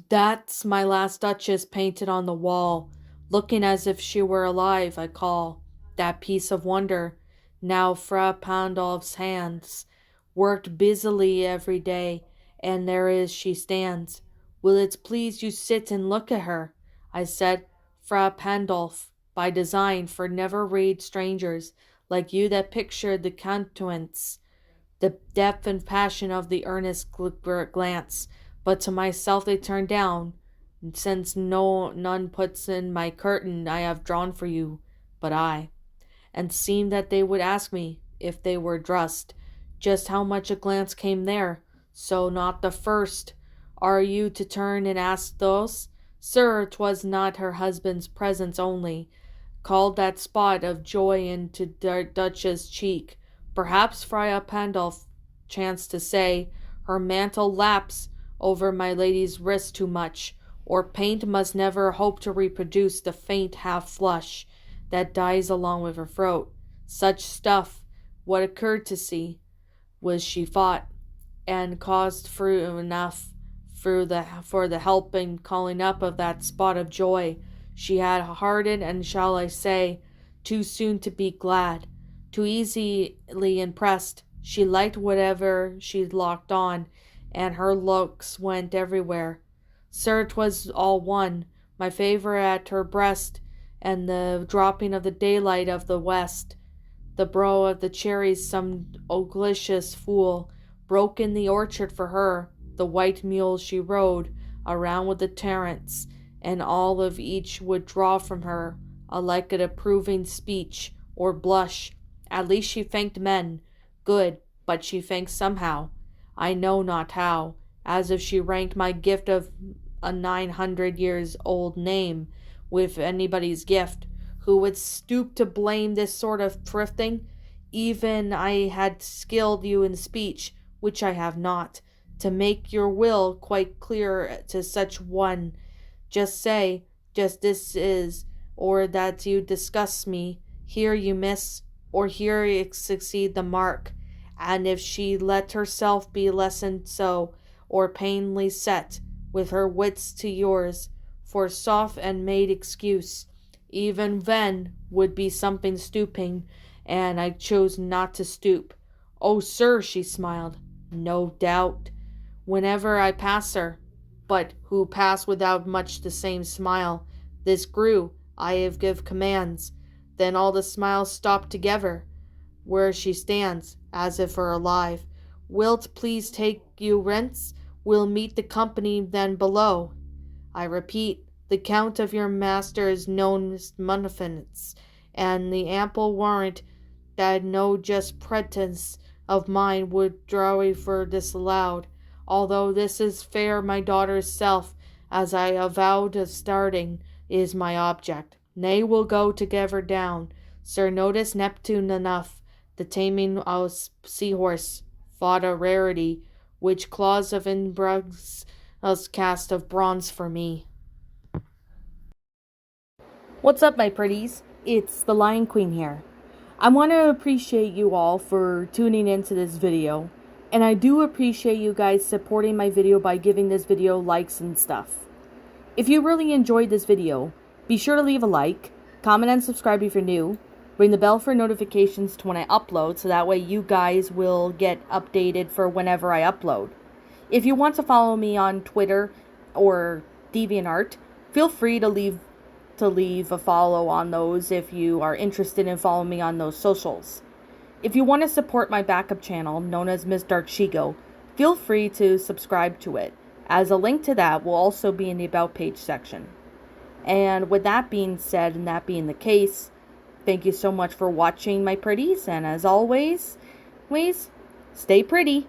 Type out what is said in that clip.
That's my last Duchess painted on the wall, looking as if she were alive, I call. That piece of wonder, now Fra Pandolf's hands, worked busily every day, and there is she stands. Will it please you sit and look at her? I said, Fra Pandolf, by design, for never read strangers, like you that pictured the countenance, the depth and passion of the earnest glance, but to myself they turn down, since none puts in my curtain I have drawn for you, but I. And seemed that they would ask me, if they were dressed, just how much a glance came there. So not the first. Are you to turn and ask those? Sir, 'twas not her husband's presence only, called that spot of joy into Duchess' cheek. Perhaps Fra Pandolf chanced to say, her mantle laps over my lady's wrist too much, or paint must never hope to reproduce the faint half-flush that dies along with her throat. Such stuff, what occurred to see, was she fought, and caused through enough for the help and calling up of that spot of joy. She had hardened, and shall I say, too soon to be glad, too easily impressed. She liked whatever she locked on, and her looks went everywhere. Sir, 'twas all one, my favor at her breast, and the dropping of the daylight of the west, the brow of the cherries some oglicious fool broke in the orchard for her, the white mule she rode around with the torrents, and all of each would draw from her alike an approving speech or blush. At least she thanked men, good, but she thanked somehow, I know not how, as if she ranked my gift of a 900-years-old name with anybody's gift. Who would stoop to blame this sort of thrifting? Even I had skilled you in speech, which I have not, to make your will quite clear to such one. Just say, just this is, or that you disgust me, here you miss, or here you succeed the mark. And if she let herself be lessoned so, or plainly set, with her wits to yours, for soft and made excuse, even then would be something stooping, and I chose not to stoop. Oh, sir, she smiled, no doubt, whenever I pass her, but who pass without much the same smile. This grew, I have give commands, then all the smiles stopped together, where she stands, as if her alive. Wilt please take you rents? We'll meet the company then below. I repeat, the count of your master's known munificence, and the ample warrant that no just pretence of mine would draw for disallowed, although this is fair my daughter's self, as I avowed of starting, is my object. Nay, we'll go together down. Sir, notice Neptune enough, the taming of seahorse, fought a rarity, which claws of Inbrug's cast of bronze for me. What's up, my pretties? It's the Lion Queen here. I want to appreciate you all for tuning into this video, and I do appreciate you guys supporting my video by giving this video likes and stuff. If you really enjoyed this video, be sure to leave a like, comment and subscribe if you're new, ring the bell for notifications to when I upload so that way you guys will get updated for whenever I upload. If you want to follow me on Twitter or DeviantArt, feel free to leave a follow on those if you are interested in following me on those socials. If you want to support my backup channel, known as Miss Dark Shigo, feel free to subscribe to it, as a link to that will also be in the About page section. And with that being said, and that being the case, thank you so much for watching, my pretties, and as always, please stay pretty.